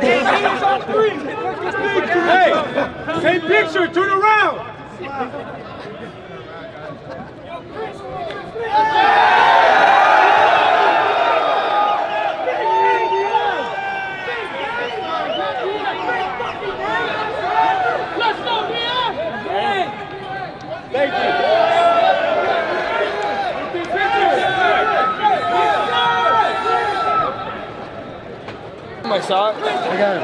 Hey, same picture, turn around. Let's go, Diaz! Thank you. My sock? I got it.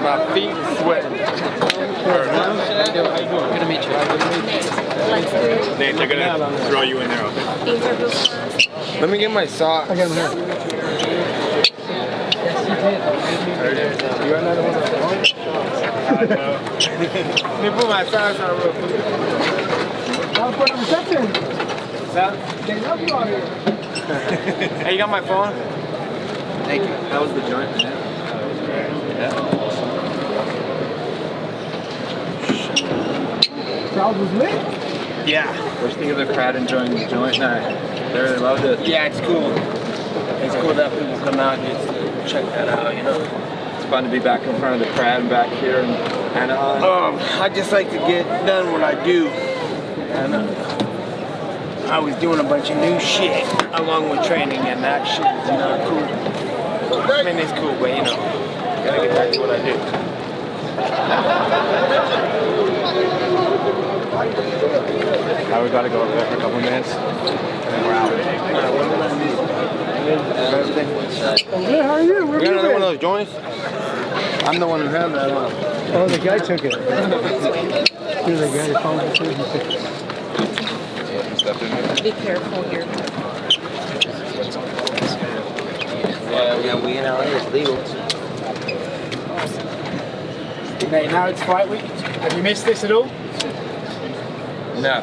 My feet are sweating. How you doing? Good to meet you. Nate, they're gonna throw you in there, okay? Let me get my sock. I got him here. You got another one of those? Let me put my socks on real quick. I'll put him reception. What's up? They love you out here. Hey, you got my phone? Thank you. That was the joint. Crowd was lit. Yeah. What do you think of the crowd enjoying the joint night? They really loved it. Yeah, it's cool. It's cool that people come out just to check that out, you know? It's fun to be back in front of the crowd and back here in Anaheim. I just like to get done what I do. And I was doing a bunch of new shit along with training, and that shit is, you know, cool. I mean, it's cool, but, you know, gotta get back to what I do. Now we gotta go over there for a couple minutes, and then we're out. Good, how are you? Where You got you another one of been? those joints? I'm the one who had that one. Oh, the guy took it. Here's the guy phone. Be careful here. Yeah, we in LA, it's legal. Nate, now it's fight week. Have you missed this at all? No.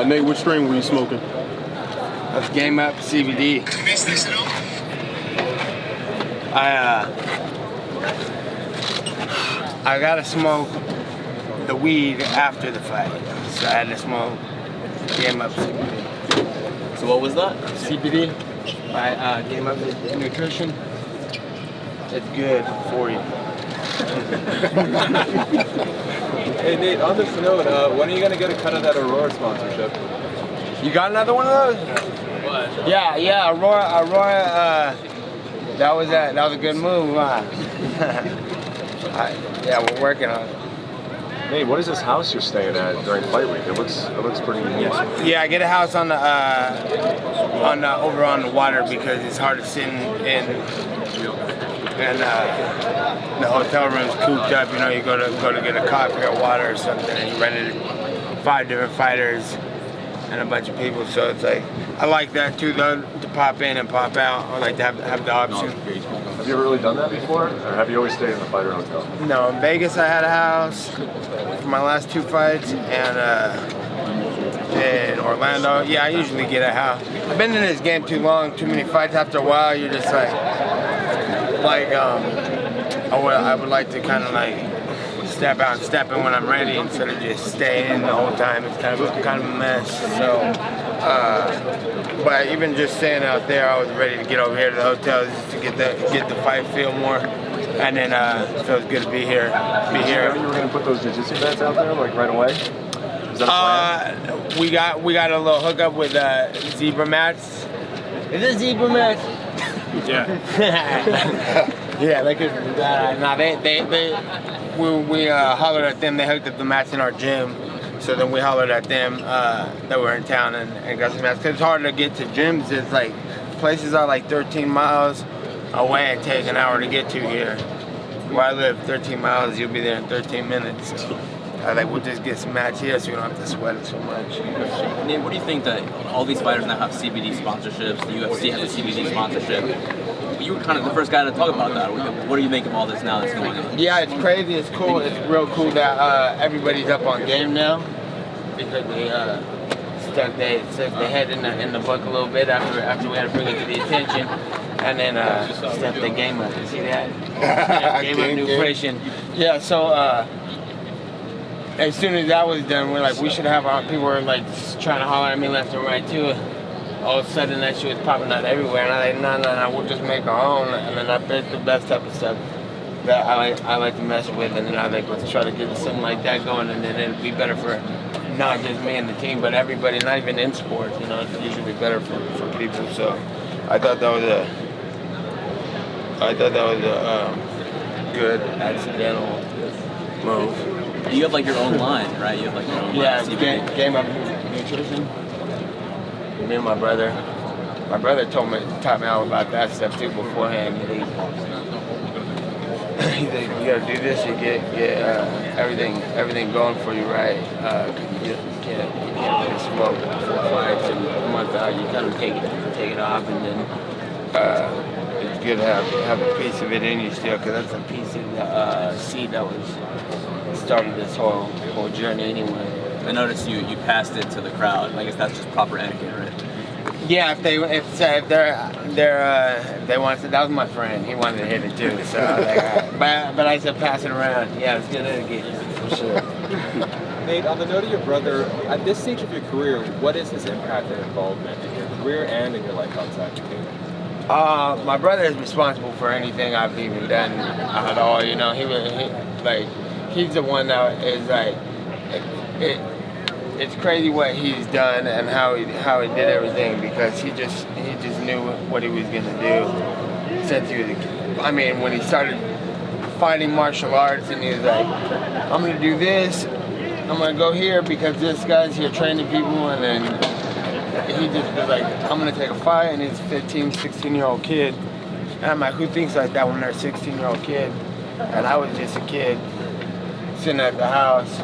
Nate, which strain were you smoking? That's Game Up CBD. Have you missed this at all? I gotta smoke the weed after the fight. So I had to smoke Game Up CBD. So what was that? CBD by Game Up Nutrition. It's good for you. Hey Nate, on this note, when are you gonna get a cut of that Aurora sponsorship? You got another one of those? What? Yeah, Aurora. That was a good move. Yeah, we're working on it. Nate, what is this house you're staying at during fight week? It looks pretty neat. Yeah, I get a house on the over on the water because it's hard to sit in and the hotel room's cooped up. You know, you go to get a coffee or water or something, and you rented 5 different fighters and a bunch of people. So it's like I like that too, though, to pop in and pop out. I like to have the option. Have you ever really done that before, or have you always stayed in the fighter hotel? No, in Vegas I had a house for my last 2 fights, and in Orlando, yeah, I usually get a house. I've been in this game too long, too many fights. After a while, you're just like I would like to kind of like step out and step in when I'm ready instead of just staying the whole time. It's kind of a mess. So, but even just staying out there, I was ready to get over here to the hotel just to get the fight feel more. And then it feels good to be here. You were going to put those jiu-jitsu mats out there like right away? Is that a plan? We got a little hookup with zebra mats. Is it zebra mats? Yeah. Yeah, they could. We hollered at them. They hooked up the mats in our gym. So then we hollered at them that were in town and got some mats. Cause it's hard to get to gyms. It's like places are like 13 miles away and take an hour to get to here. Where I live, 13 miles, you'll be there in 13 minutes. So we'll just get some mats here so we don't have to sweat it so much. Nate, what do you think that all these fighters now have CBD sponsorships? The UFC has a CBD sponsorship. You were kind of the first guy to talk about that. What do you make of all this now that's going on? Yeah, it's crazy. It's cool. It's real cool that everybody's up on game now because they stuck their head in the book a little bit after we had to bring it to the attention, and then stepped the game up. You see that? Game up nutrition. Yeah. So as soon as that was done, we're like, we should have our people were like trying to holler at me left and right too. all of a sudden that shit was popping out everywhere, and I was like, no, we'll just make our own. And then I picked the best type of stuff that I like to mess with, and then I like let's try to get something like that going, and then it'll be better for not just me and the team, but everybody, not even in sports. You know, it's usually better for people. So I thought that was a good accidental move. You have like your own line, right? You have like your own line. Game of nutrition. Me and my brother taught me all about that stuff too beforehand. He said, you gotta do this, you get everything going for you right. You can't really smoke 4 fights and a month out. You kind of take it off, and then it's good to have a piece of it in you still, because that's a piece of the seed that was started this whole journey anyway. I noticed you passed it to the crowd. I guess that's just proper etiquette, right? Yeah, if they wanted to, that was my friend. He wanted to hit it too. So, but I said pass it around. Yeah, it's good etiquette for sure. Nate, on the note of your brother, at this stage of your career, what is his impact and involvement in your career and in your life outside the game? My brother is responsible for anything I've even done at all. You know, he's the one that is like it's crazy what he's done and how he did everything, because he just knew what he was gonna do since he was a kid. I mean, when he started fighting martial arts, and he was like, I'm gonna do this, I'm gonna go here because this guy's here training people, and then he just was like, I'm gonna take a fight, and he's a 15, 16-year-old kid. And I'm like, who thinks like that when they're a 16-year-old kid? And I was just a kid sitting at the house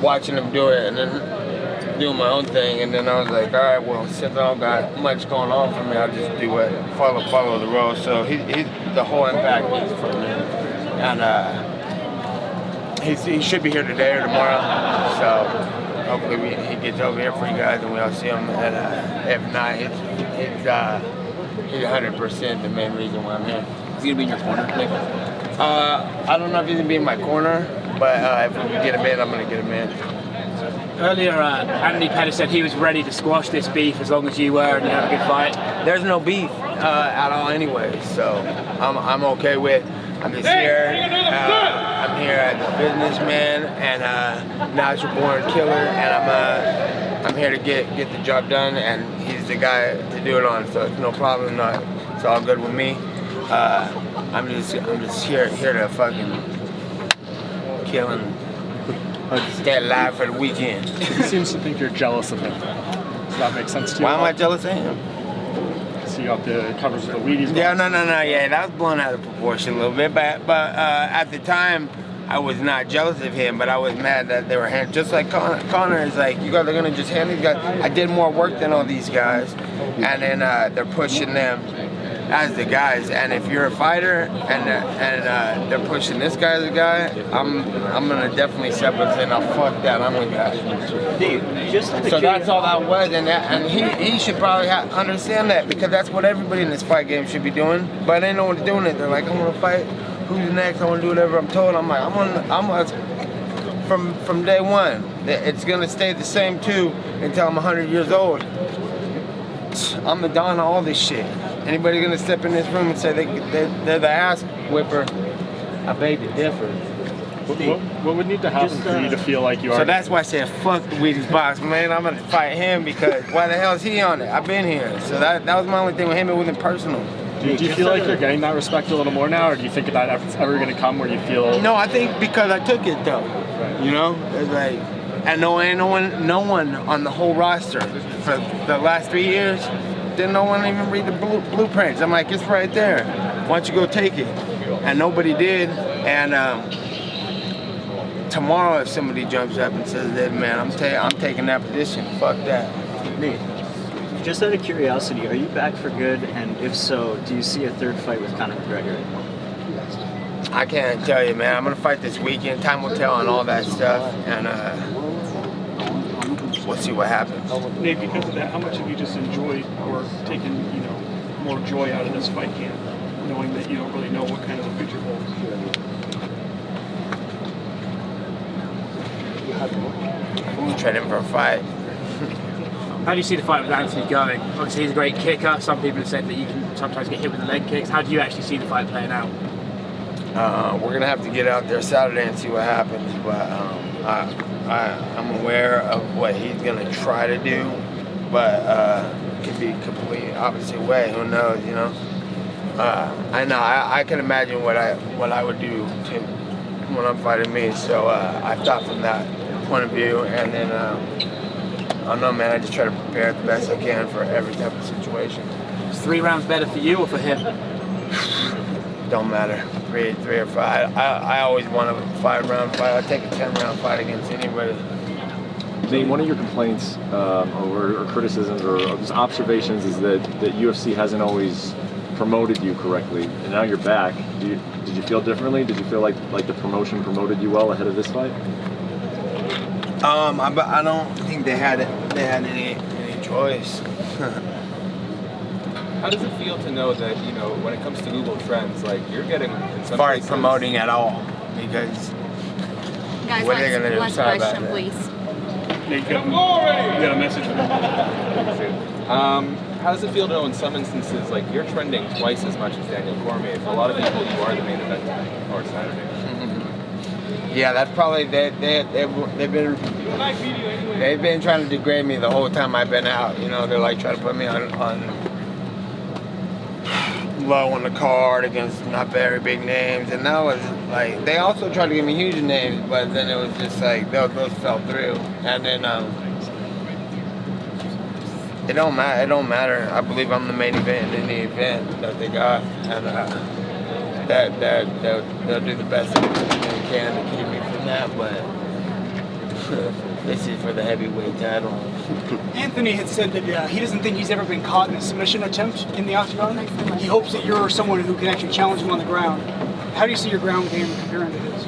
watching him do it, and then doing my own thing. And then I was like, all right, well, since I don't got much going on for me, I'll just do it, follow the road. So he's the whole impact is for me. And he should be here today or tomorrow. So hopefully he gets over here for you guys and we all see him. And if not, he's 100% the main reason why I'm here. Is he gonna be in your corner, Nick? I don't know if he's gonna be in my corner, but if we get him in, I'm gonna get him in. Earlier, Anthony Pettis said he was ready to squash this beef as long as you were and you had a good fight. There's no beef at all anyway, so I'm okay with. I'm just here. I'm here as a businessman and natural born killer, and I'm here to get the job done, and he's the guy to do it on, so it's no problem. It's all good with me. I'm just here to fucking kill and stay alive for the weekend. He seems to think you're jealous of him. Does that make sense to you? Why am I jealous of him? So you got the covers of the Wheaties. Yeah, no. Yeah, that was blown out of proportion a little bit. But at the time, I was not jealous of him, but I was mad that they were just like Connor is like, you guys are gonna just hand these guys. I did more work than all these guys, and then they're pushing them as the guys. And if you're a fighter and they're pushing this guy as a guy, I'm gonna definitely step up and say, no, fuck that, I'm the guy. So that's all that was, and he should probably understand that, because that's what everybody in this fight game should be doing. But they know what's doing it. They're like, I want to fight. Who's next? I want to do whatever I'm told. I'm like, from day one. It's gonna stay the same too until I'm 100 years old. I'm the don of all this shit. Anybody gonna step in this room and say they're the ass whipper? I beg to differ. What would need to happen for you to feel like you are? So that's why I said fuck the Wheaties box, man. I'm gonna fight him, because why the hell is he on it? I've been here. So that was my only thing with him. It wasn't personal. Do you feel like you're getting that respect a little more now, or do you think that it's ever gonna come where you feel? No, I think because I took it though. You know, it's like, and no one on the whole roster for the last 3 years. Didn't no one even read the blueprints. I'm like, it's right there. Why don't you go take it? And nobody did. And tomorrow, if somebody jumps up and says that, man, I'm taking that position. Fuck that. Nate, just out of curiosity, are you back for good? And if so, do you see a third fight with Conor McGregor? I can't tell you, man. I'm gonna fight this weekend. Time will tell on all that stuff, and we'll see what happens. Nate, because of that, how much have you just enjoyed or taken, more joy out of this fight camp, knowing that you don't really know what kind of the future holds? I'm training for a fight. How do you see the fight with Anthony going? Obviously, he's a great kicker. Some people have said that you can sometimes get hit with the leg kicks. How do you actually see the fight playing out? We're gonna have to get out there Saturday and see what happens. But I'm aware of what he's gonna try to do, but it could be a complete opposite way. Who knows? You know. I know. I can imagine what I would do to when I'm fighting me. So I thought from that point of view, and then I don't know, man. I just try to prepare the best I can for every type of situation. Is 3 rounds better for you or for him? Don't matter. Three or five. I always want a 5-round fight. I'd take a 10-round fight against anybody. Nate, one of your complaints or criticisms or just observations is that UFC hasn't always promoted you correctly, and now you're back. Did you feel differently? Did you feel like the promotion promoted you well ahead of this fight? I don't think they had any choice. How does it feel to know that, you know, when it comes to Google Trends, like you're getting in some Far as cases, promoting at all, because Guys, what are they gonna do? last Sorry about question, that. please. You got a message for them. how does it feel to know in some instances, like you're trending twice as much as Daniel Cormier? For a lot of people, you are the main event tonight or Saturday. Yeah, that's probably they've been trying to degrade me the whole time I've been out. You know, they're like trying to put me on low on the card against not very big names, and that was like they also tried to give me huge names, but then it was just like those fell through, and then it don't matter. I believe I'm the main event in any event that they got, and they'll do the best they can to keep me from that, but this is for the heavyweight title. Anthony had said that he doesn't think he's ever been caught in a submission attempt in the octagon. He hopes that you're someone who can actually challenge him on the ground. How do you see your ground game comparing to his?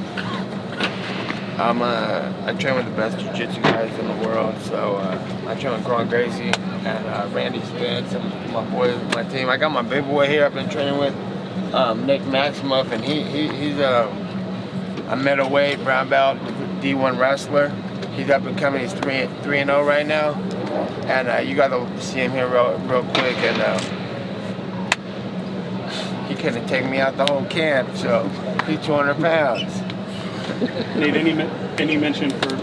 I train with the best jiu-jitsu guys in the world, so I train with Gron Gracie and Randy Spence and my boys, my team. I got my big boy here I've been training with, Nick Maximoff, and he's a middleweight brown belt D1 wrestler. He's up and coming. He's 3-0 right now, and you got to see him here real quick. And he couldn't take me out the whole camp, so he's 200 pounds. Nate, any mention for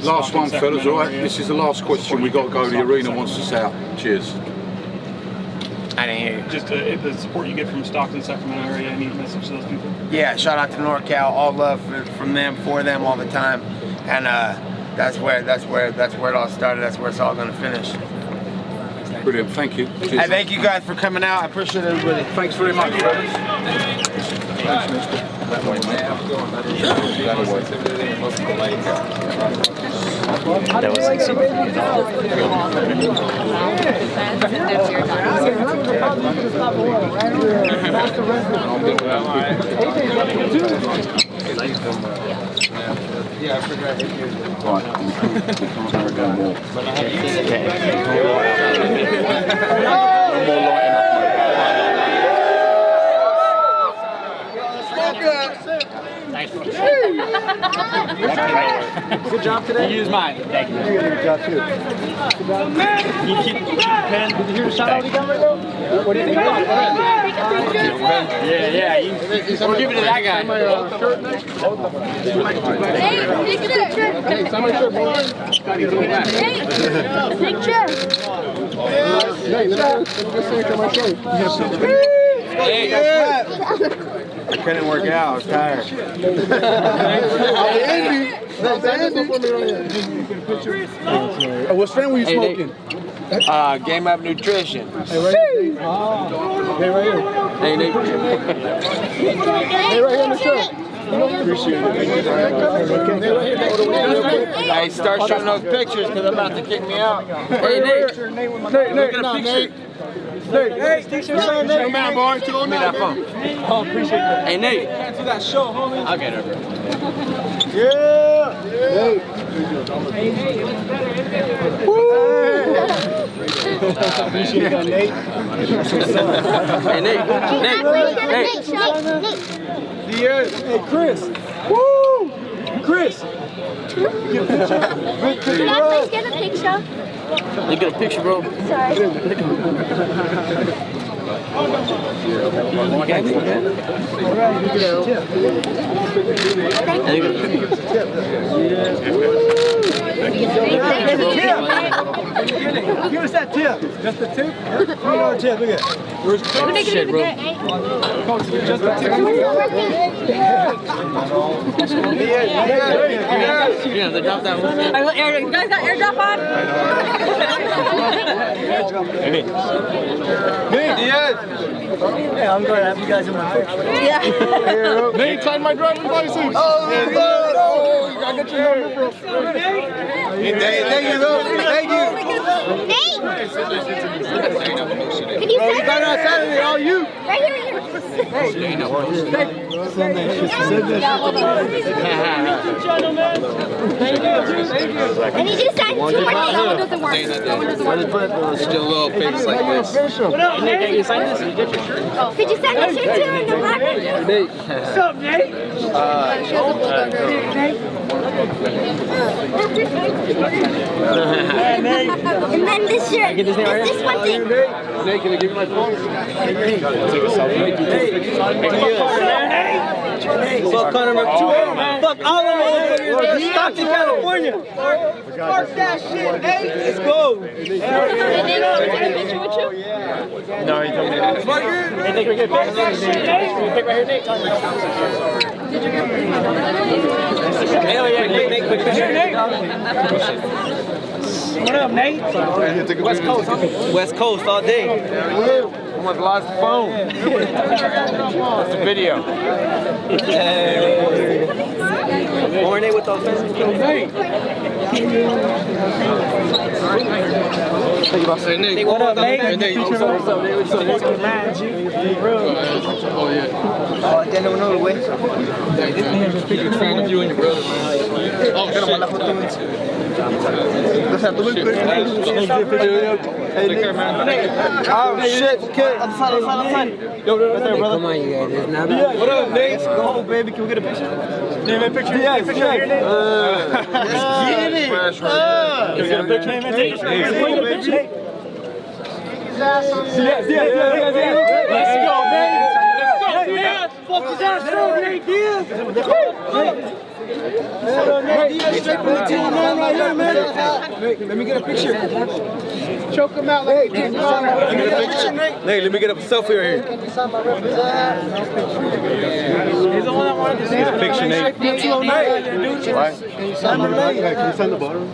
Last one, fellas, all right? area? This is the last question. We've got to go. The arena wants us out. Cheers. I didn't hear you. Just the support you get from Stockton, Sacramento area. Any message to those people? Yeah, shout out to NorCal. All love from them, for them, all the time, and that's where it all started. That's where it's all going to finish. Brilliant. Thank you. Cheers. I thank you guys for coming out. I appreciate everybody. Thanks very much, fellas. That was Yeah, I forgot. Good job today. You use mine. Thank you. You did a good job too. You keep the pen. Did you hear the shout out he got right now? What do you think about it? Yeah. We'll give it to that guy. Hey, take it. Hey, sign my shirt, boy. Hey, picture. I couldn't work it out. I was tired. What strain were you smoking? Game Up Nutrition. Hey, right here. Hey, Nick. Hey, right here on the shirt. Appreciate it. Hey, start showing those pictures because they're about to kick me out. Hey, Nate. Hey, Come on, boy. Give me that phone. Oh, appreciate that. Hey, Nate. Can't do that show, homie. I'll get her. Yeah. Appreciate that, Nate. Hey, Nate. Diaz. Hey, Chris. Woo! Chris, Can I please get a picture? You get a picture, bro? Sorry. Give us that tip. Just the tip? $3 tip. Look at it. Shit, bro. Just the tip. You have to drop that one. You guys got airdrop on? Hey, Diaz. Yeah, I'm going to have you guys in my picture. Yeah. Nate, sign my driver's license. Oh, I got your number, bro. Thank you, bro. Thank you. Nate! Can you send Starting on Saturday, all you. right here? I need you to sign two more things. That one doesn't work. That one doesn't work. Still little pics like this. What up, Nate? Can you sign this? Could you send that shit too in the black? What's up, Nate? And then this shirt. This one thing. Nate, can I give you my phone? Fuck Connor McTwood. Fuck all of them motherfuckers. Stockton, California. Fuck that shit, Nate. Let's go. No, he told me that. Hey, Nick, we get a pic. Can we pick right here, Nick? Hell yeah, Nick, quick picture. What up, Nate? West Coast, huh? West Coast all day. Almost lost the phone. That's the video. Morning with those fans. Hey, what up, Nate? What's up, Nate? What's up, Nate? Oh, yeah. Oh, I didn't know the way. Big fan of you and your brother, man. Oh, shit. Oh, shit. Okay. Outside. Yo, right there, brother. Come on, you guys. It's not bad. What up, Nate? Let's go, baby. Can we get a picture? Name and picture. Yeah, picture here, Nate. Get it. Can we get a picture? Name and picture. Yes. Let's go, Nate. Let's go, fuck his ass up, Nate Diaz. Nate Diaz, straight from the team, man, right here, man. Let me get a picture. Choke him out like Nate. Let me get a picture, Nate. Nate, let me get a selfie right here. He's the one that wanted to see the picture, Nate. What? Can you sign the bottom?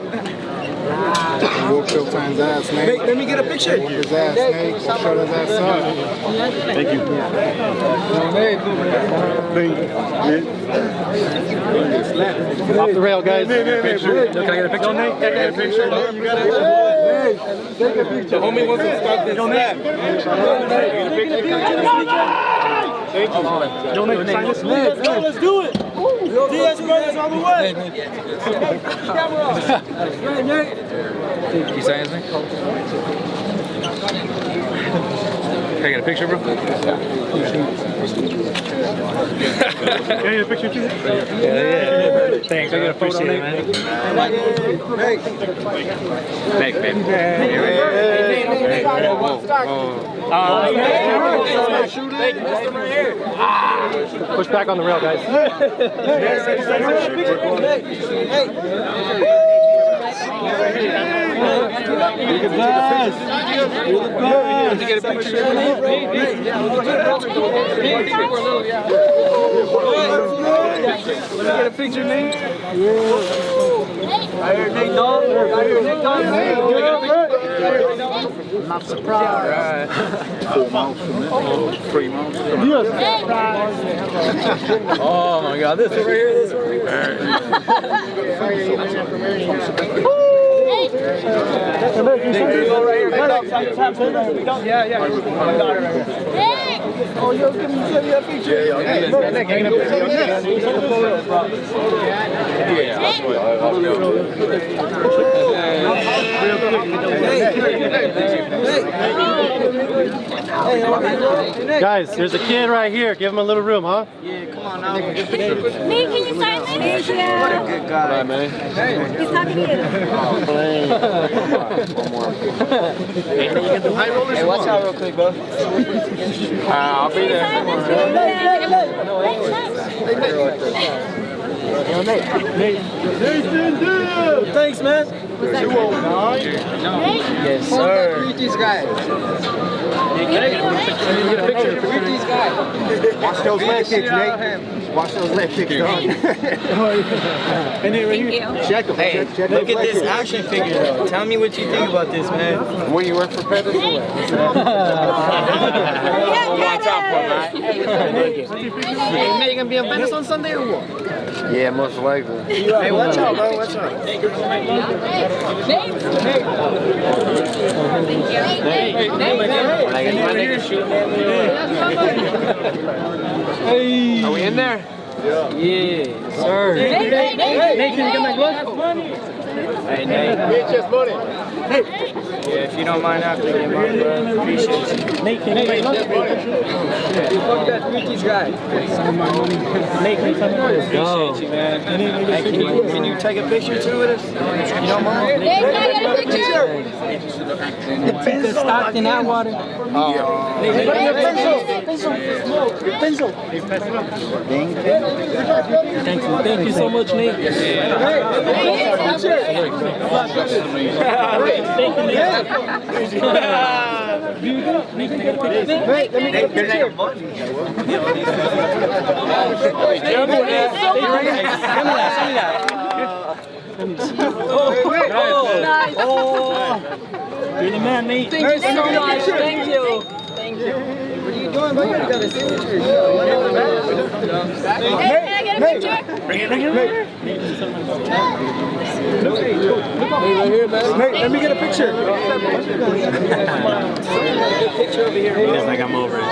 Whoop Showtime's ass, Nate. Let me get a picture. Whoop his ass, Nate. Show his ass up. Thank you. Off the rail, guys. Can I get a picture? Can I get a picture? Nate, can I get a picture? You got it. Take a picture. The homie wants to start this snap. Donate, sign this. Let's do it. Diaz brothers all the way. You sign anything? Can I get a picture, bro? Can I get a picture too? Yeah. Thanks. I appreciate it, man. Thanks, baby. Push back on the rail, guys. You're the best. You're the best. Get a picture. Get a picture, Nate. I heard Nate Dog. I'm not surprised. 4 miles from there. 3 miles. Oh my God! This one right here. This one right here. Oh, yo, give me a picture. Guys, there's a kid right here. Give him a little room, huh? Nate, can you sign this? What a good guy. man. He's talking to you. Hey, watch out real quick, bro. I'll be there. Thanks, man. Yes, sir. Greet these guys. Greet these guys. Watch those leg kicks, Nate. Watch those leg kicks, dog. Thank you. Check them. Hey, check look those at leg this kicks. action figure though. Tell me what you think about this, man. When you work for Pettis or what? Watch out for, man. Hey, you gonna be on Venice on Sunday or what? Yeah, most likely. Hey, watch out, bro. Watch out. Hey. Are we in there? Yeah, sir. Nate, can you get my glove? Hey, Nate. VHS money. Yeah, if you don't mind after you, bro. Appreciate you. Nate, can you get my glove? Meet these guys. Nate, can you get my glove? Appreciate you, man. Hey, can you take a picture too with us? If you don't mind? Nate, can I get a picture? Keep the stock in that water. Pencil. Thank you so much, Nate. You're the man, Nate. Thank you so much. Thank you. Thank you. What are you doing, bro? You got a signature. Hey, can I get a picture? Bring it. Nate, let me get a picture. Picture over here. It's like I'm over it.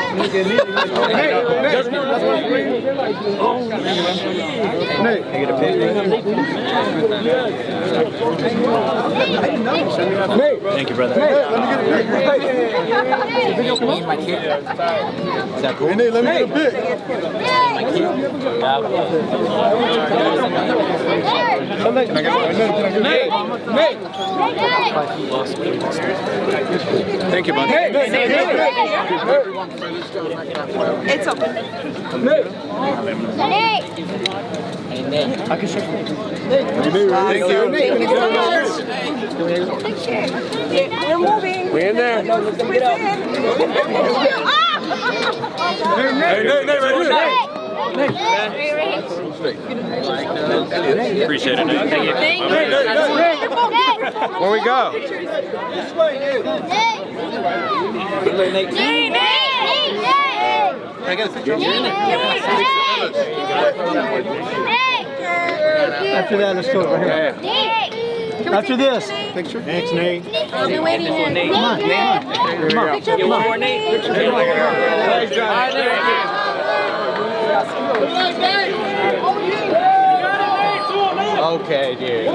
Nate, Get a picture. Thank you, brother. let me get a pic. Is that cool? Hey, Nate, let me get a pic. Thank you, bud. It's okay. Nate. I can show you. Thank you. We're moving. We in there. Let me get up. Hey, Nate, right here. Appreciate it, Nate. Thank you. Thank you. Where we go? Nate. I got a picture. After that, let's go right here. After this. Picture. Thanks, Nate. I've been waiting here. Nate. Come on. Picture. Come on. Okay, dude.